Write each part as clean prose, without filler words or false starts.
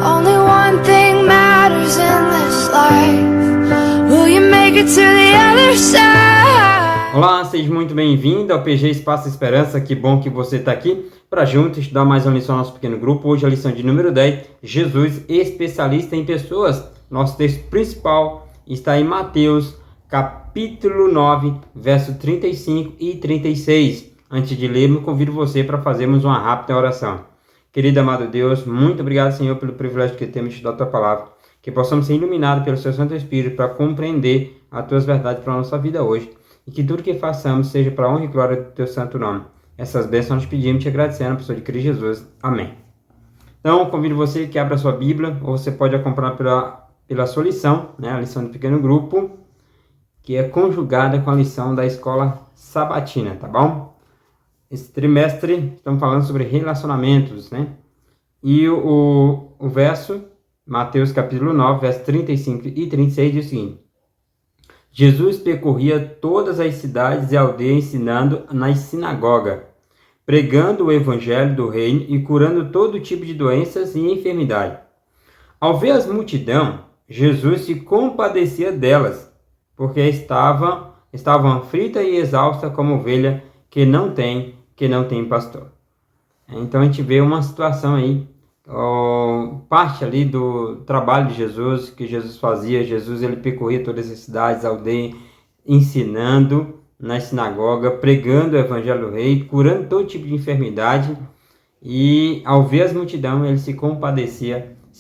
Only one thing matters in this life. Will you make it to the other side? Olá, seja muito bem-vindo ao PG Espaço Esperança. Que bom que você está aqui para junto estudar mais uma lição no nosso pequeno grupo. Hoje a lição de número 10, Jesus, especialista em pessoas. Nosso texto principal está em Mateus, capítulo 9, verso 35 e 36. Antes de lermos, convido você para fazermos uma rápida oração. Querido amado Deus, muito obrigado, Senhor, pelo privilégio que temos de estudar a Tua Palavra. Que possamos ser iluminados pelo Seu Santo Espírito para compreender as Tuas verdades para a nossa vida hoje. E que tudo que façamos seja para a honra e glória do Teu Santo Nome. Essas bênçãos nós pedimos, te agradecendo, na pessoa de Cristo Jesus. Amém. Então, convido você que abra a sua Bíblia, ou você pode acompanhar pela sua lição, né, a lição do pequeno grupo, que é conjugada com a lição da escola sabatina, tá bom? Esse trimestre estamos falando sobre relacionamentos, né? E o verso, Mateus capítulo 9, verso 35 e 36 diz o seguinte: Jesus percorria todas as cidades e aldeias ensinando nas sinagogas, pregando o evangelho do reino e curando todo tipo de doenças e enfermidade. Ao ver as multidões, Jesus se compadecia delas, porque estavam aflitas e exaustas como ovelha que não tem pastor. Então a gente vê uma situação aí, parte ali do trabalho de Jesus, que Jesus fazia. Jesus ele percorria todas as cidades, aldeias, ensinando na sinagoga, pregando o evangelho do rei, curando todo tipo de enfermidade, e ao ver as multidões ele se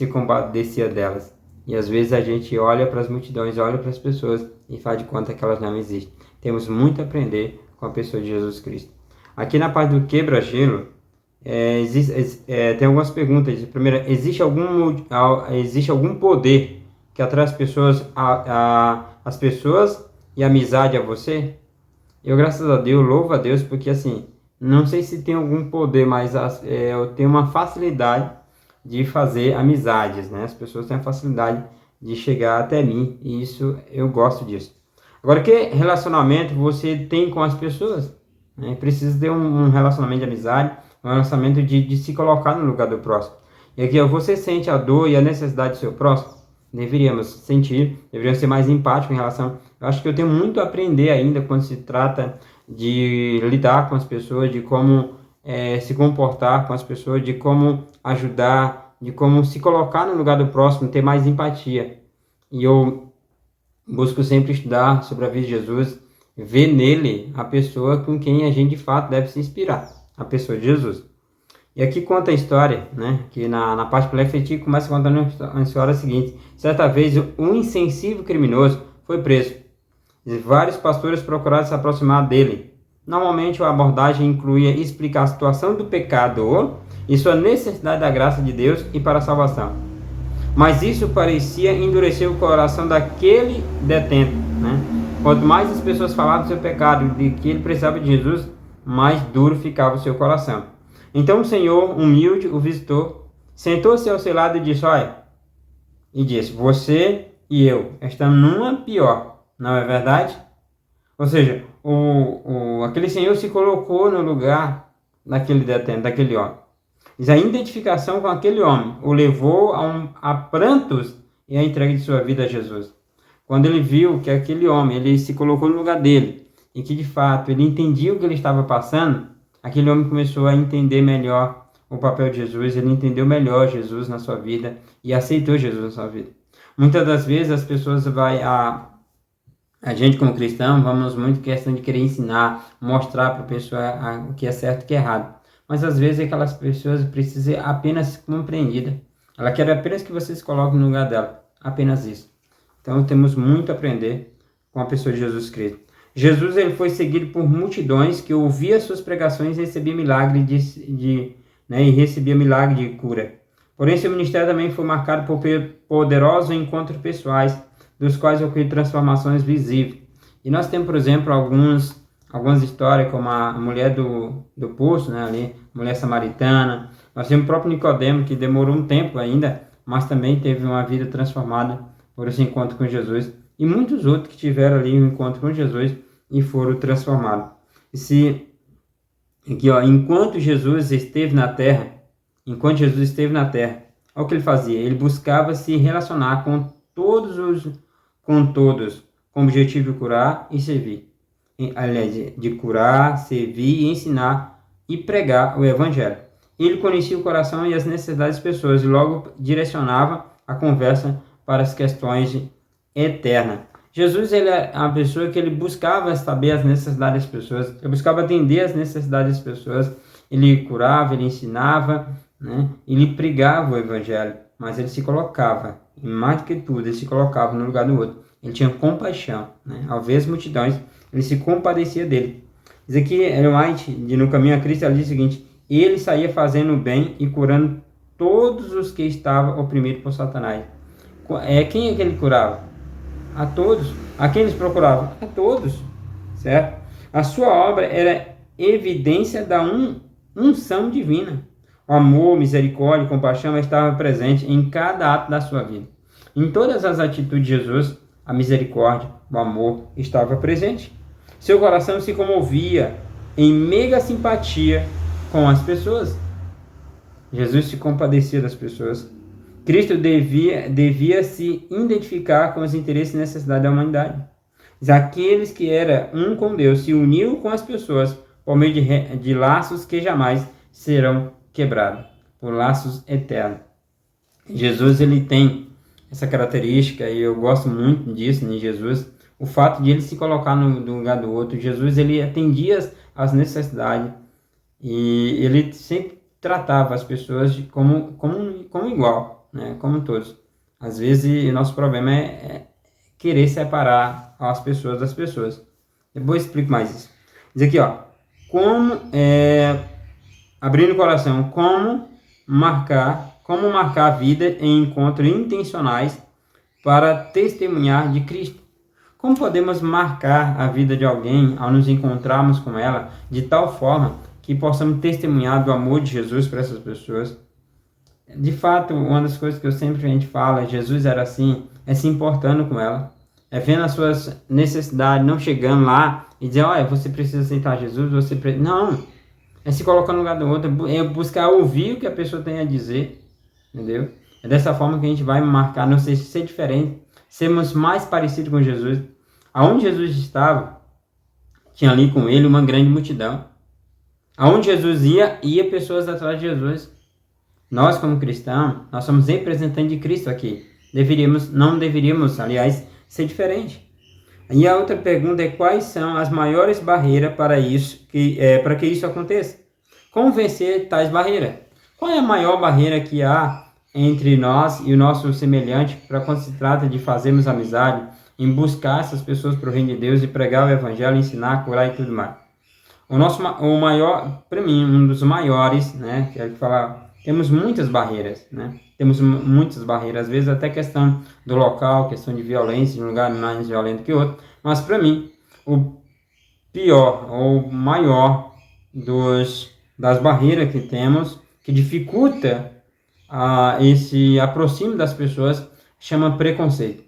compadecia delas. E às vezes a gente olha para as multidões, olha para as pessoas e faz de conta que elas não existem. Temos muito a aprender com a pessoa de Jesus Cristo. Aqui na parte do quebra-gelo, tem algumas perguntas. Primeiro, existe algum poder que atrai as pessoas e a amizade a você? Eu, graças a Deus, louvo a Deus, porque assim, não sei se tem algum poder, mas eu tenho uma facilidade de fazer amizades, né? As pessoas têm a facilidade de chegar até mim, e isso eu gosto disso. Agora, que relacionamento você tem com as pessoas? Né? Precisa ter um relacionamento de amizade, um relacionamento de se colocar no lugar do próximo. E aqui, você sente a dor e a necessidade do seu próximo? Deveríamos ser mais empáticos em relação. Eu acho que eu tenho muito a aprender ainda quando se trata de lidar com as pessoas, de como se comportar com as pessoas, de como ajudar, de como se colocar no lugar do próximo, ter mais empatia. E eu busco sempre estudar sobre a vida de Jesus, ver nele a pessoa com quem a gente de fato deve se inspirar, a pessoa de Jesus. E aqui conta a história, né, que na parte para refletir, começa contando a história seguinte: certa vez um insensível criminoso foi preso e vários pastores procuraram se aproximar dele. Normalmente a abordagem incluía explicar a situação do pecador e sua necessidade da graça de Deus e para a salvação. Mas isso parecia endurecer o coração daquele detento, né? Quanto mais as pessoas falavam do seu pecado, de que ele precisava de Jesus, mais duro ficava o seu coração. Então o Senhor, humilde, o visitou, sentou-se ao seu lado e disse: você e eu estamos numa pior, não é verdade? Ou seja, aquele Senhor se colocou no lugar daquele detento, daquele homem. E a identificação com aquele homem o levou a prantos e a entrega de sua vida a Jesus. Quando ele viu que aquele homem, ele se colocou no lugar dele, e que de fato ele entendia o que ele estava passando, aquele homem começou a entender melhor o papel de Jesus, ele entendeu melhor Jesus na sua vida e aceitou Jesus na sua vida. Muitas das vezes as pessoas a gente como cristão, vamos muito questão de querer ensinar, mostrar para a pessoa o que é certo e o que é errado. Mas às vezes aquelas pessoas precisam apenas ser compreendidas. Ela quer apenas que você se coloque no lugar dela. Apenas isso. Então temos muito a aprender com a pessoa de Jesus Cristo. Jesus ele foi seguido por multidões que ouviam suas pregações e recebia milagre de cura. Porém, seu ministério também foi marcado por poderosos encontros pessoais, dos quais ocorreram transformações visíveis. E nós temos, por exemplo, algumas histórias, como a mulher do poço, né, ali, mulher samaritana. Nós temos o próprio Nicodemo, que demorou um tempo ainda, mas também teve uma vida transformada por esse encontro com Jesus. E muitos outros que tiveram ali um encontro com Jesus e foram transformados. Enquanto Jesus esteve na terra, Olha o que ele fazia. Ele buscava se relacionar com todos, com o objetivo de curar e servir. Aliás, de curar, servir e ensinar e pregar o evangelho. Ele conhecia o coração e as necessidades das pessoas e logo direcionava a conversa para as questões eternas. Jesus, ele é uma pessoa que ele buscava saber as necessidades das pessoas, ele buscava atender as necessidades das pessoas, ele curava, ele ensinava, né? Ele pregava o evangelho, mas ele se colocava, e mais do que tudo, ele se colocava no lugar do outro. Ele tinha compaixão, né? Ao ver as multidões, ele se compadecia dele. Diz aqui, Ellen White, de No Caminho a Cristo, ela diz o seguinte: ele saía fazendo o bem e curando todos os que estavam oprimidos por Satanás. Quem é que ele curava? A todos. A quem eles procuravam? A todos, certo? A sua obra era evidência da unção divina. O amor, misericórdia e compaixão estavam presentes em cada ato da sua vida. Em todas as atitudes de Jesus, a misericórdia, o amor estava presente. Seu coração se comovia em mega simpatia com as pessoas. Jesus se compadecia das pessoas. Cristo devia se identificar com os interesses e necessidades da humanidade. Aqueles que eram um com Deus se uniu com as pessoas por meio de laços que jamais serão quebrados, por laços eternos. Jesus, ele tem essa característica, e eu gosto muito disso em Jesus, o fato de ele se colocar no lugar do outro. Jesus, ele atendia às necessidades e ele sempre tratava as pessoas como igual, né? Como todos. Às vezes, o nosso problema é querer separar as pessoas das pessoas. Depois eu explico mais isso. Diz aqui, ó, abrindo o coração, como marcar a vida em encontros intencionais para testemunhar de Cristo. Como podemos marcar a vida de alguém ao nos encontrarmos com ela de tal forma que possamos testemunhar do amor de Jesus para essas pessoas? De fato, uma das coisas que a gente fala, Jesus era assim, é se importando com ela, é vendo as suas necessidades, não chegando lá e dizer, olha, você precisa aceitar Jesus, não, é se colocar no lugar do outro, é buscar ouvir o que a pessoa tem a dizer, entendeu? É dessa forma que a gente vai marcar, não sei se ser diferente, sermos mais parecidos com Jesus. Aonde Jesus estava, tinha ali com ele uma grande multidão. Aonde Jesus ia pessoas atrás de Jesus. Nós, como cristãos, nós somos representantes de Cristo aqui. Não deveríamos, aliás, ser diferente. E a outra pergunta é: quais são as maiores barreiras para que isso aconteça? Como vencer tais barreiras? Qual é a maior barreira que há entre nós e o nosso semelhante para quando se trata de fazermos amizade, em buscar essas pessoas para o reino de Deus e pregar o evangelho, ensinar, curar e tudo mais? O maior, para mim, um dos maiores, né, quero falar, temos muitas barreiras, né? Temos muitas barreiras, às vezes até questão do local, questão de violência, de um lugar mais violento que outro, mas para mim, o pior, ou maior das barreiras que temos, que dificulta esse aproximo das pessoas, chama preconceito.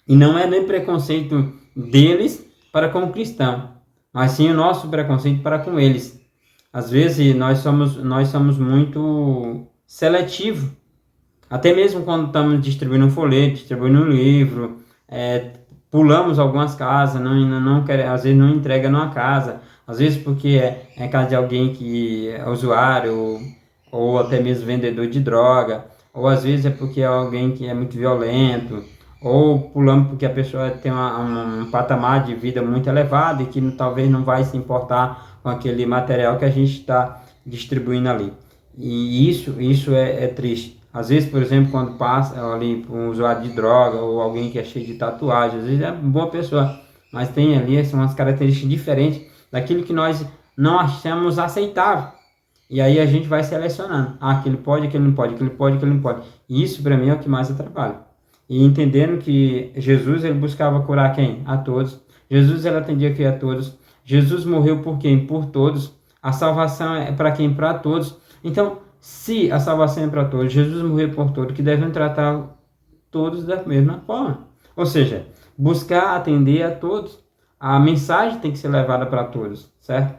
E não é nem preconceito deles para com o cristão, mas sim o nosso preconceito para com eles. Às vezes nós somos muito seletivos, até mesmo quando estamos distribuindo um folheto, distribuindo um livro, pulamos algumas casas, às vezes não entrega numa casa, às vezes porque é casa de alguém que é usuário, ou até mesmo vendedor de droga, ou às vezes é porque é alguém que é muito violento, ou pulamos porque a pessoa tem um patamar de vida muito elevado e que talvez não vai se importar com aquele material que a gente está distribuindo ali. E isso é triste. Às vezes, por exemplo, quando passa ali um usuário de droga ou alguém que é cheio de tatuagem, às vezes é boa pessoa, mas tem ali são umas características diferentes daquilo que nós não achamos aceitável. E aí a gente vai selecionando. Aquele pode, aquele não pode, aquele pode, aquele não pode. E isso para mim é o que mais atrapalha. E entendendo que Jesus, ele buscava curar quem? A todos. Jesus, ele atendia aqui a todos. Jesus morreu por quem? Por todos. A salvação é para quem? Para todos. Então, se a salvação é para todos, Jesus morreu por todos, que devem tratar todos da mesma forma. Ou seja, buscar atender a todos. A mensagem tem que ser levada para todos, certo?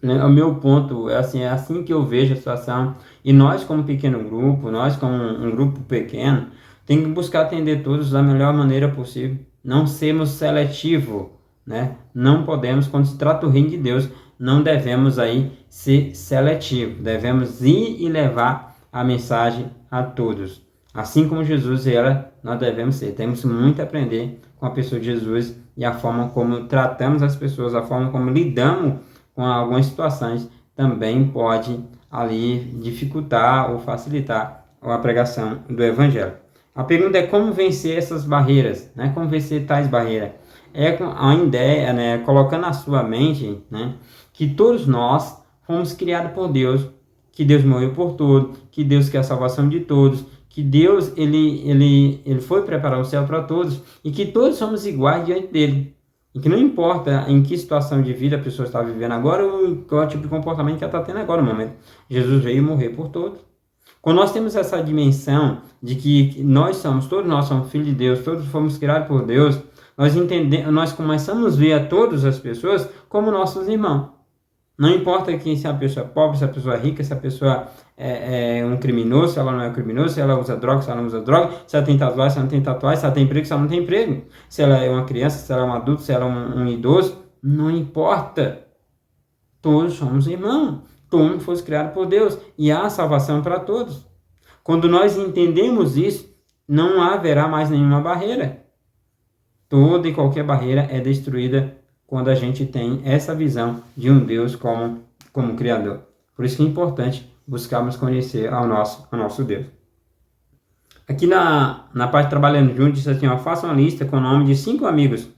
né, o meu ponto é assim que eu vejo a situação. E nós, como pequeno grupo, nós, como um grupo pequeno, tem que buscar atender todos da melhor maneira possível. Não sermos seletivos, né? Não podemos, quando se trata do reino de Deus, não devemos aí ser seletivos. Devemos ir e levar a mensagem a todos. Assim como Jesus era, nós devemos ser. Temos muito a aprender com a pessoa de Jesus e a forma como tratamos as pessoas, a forma como lidamos com algumas situações também pode ali dificultar ou facilitar a pregação do Evangelho. A pergunta é como vencer essas barreiras, né? Como vencer tais barreiras? É a ideia, né? Colocando na sua mente, né? Que todos nós fomos criados por Deus, que Deus morreu por todos, que Deus quer a salvação de todos, que Deus ele foi preparar o céu para todos e que todos somos iguais diante dele. E que não importa em que situação de vida a pessoa está vivendo agora ou qual tipo de comportamento que ela está tendo agora no momento. Jesus veio morrer por todos. Quando nós temos essa dimensão de que todos nós somos filhos de Deus, todos fomos criados por Deus, nós começamos a ver a todas as pessoas como nossos irmãos. Não importa se a pessoa é pobre, se a pessoa é rica, se a pessoa é um criminoso, se ela não é criminoso, se ela usa droga, se ela não usa droga, se ela tem tatuagem, se ela não tem tatuagem, se ela tem emprego, se ela não tem emprego, se ela é uma criança, se ela é um adulto, se ela é um idoso, não importa. Todos somos irmãos, todos fomos criados por Deus e há salvação para todos. Quando nós entendemos isso, não haverá mais nenhuma barreira. Toda e qualquer barreira é destruída quando a gente tem essa visão de um Deus como Criador. Por isso que é importante buscarmos conhecer ao nosso Deus. Aqui na parte Trabalhando Juntos, diz assim, faça uma lista com o nome de 5 amigos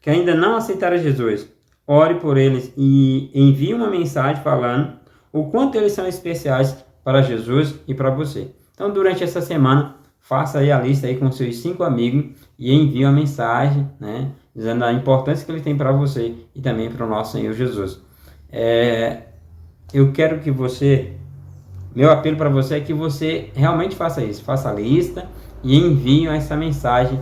que ainda não aceitaram Jesus. Ore por eles e envie uma mensagem falando o quanto eles são especiais para Jesus e para você. Então, durante essa semana, faça aí a lista aí com seus 5 amigos e envie uma mensagem, né, dizendo a importância que ele tem para você e também para o nosso Senhor Jesus. Eu quero que meu apelo para você é que você realmente faça isso, faça a lista e envie essa mensagem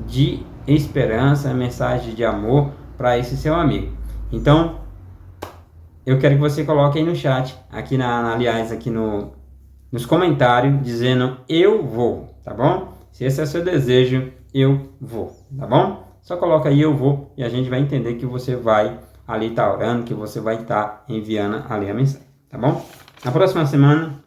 de esperança, mensagem de amor para esse seu amigo. Então, eu quero que você coloque aí no chat, aqui aqui nos comentários, dizendo eu vou, tá bom? Se esse é o seu desejo, eu vou, tá bom? Só coloca aí eu vou e a gente vai entender que você vai ali estar orando, que você vai estar enviando ali a mensagem, tá bom? Na próxima semana,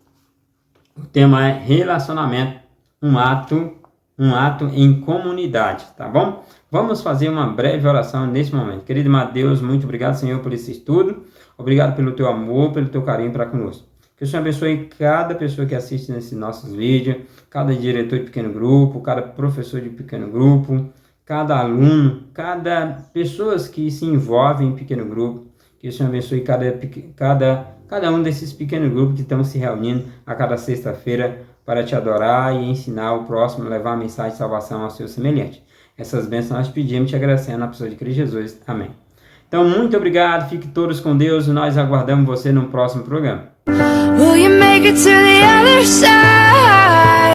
o tema é relacionamento, um ato em comunidade, tá bom? Vamos fazer uma breve oração nesse momento. Querido Deus, muito obrigado, Senhor, por esse estudo. Obrigado pelo teu amor, pelo teu carinho para conosco. Que o Senhor abençoe cada pessoa que assiste nesses nossos vídeos, cada diretor de pequeno grupo, cada professor de pequeno grupo, cada aluno, cada pessoa que se envolve em pequeno grupo. Que o Senhor abençoe cada um desses pequenos grupos que estão se reunindo a cada sexta-feira para te adorar e ensinar o próximo a levar a mensagem de salvação ao seu semelhante. Essas bênçãos nós pedimos te agradecendo na pessoa de Cristo Jesus. Amém. Então, muito obrigado. Fiquem todos com Deus. Nós aguardamos você no próximo programa. Will you make it to the other side?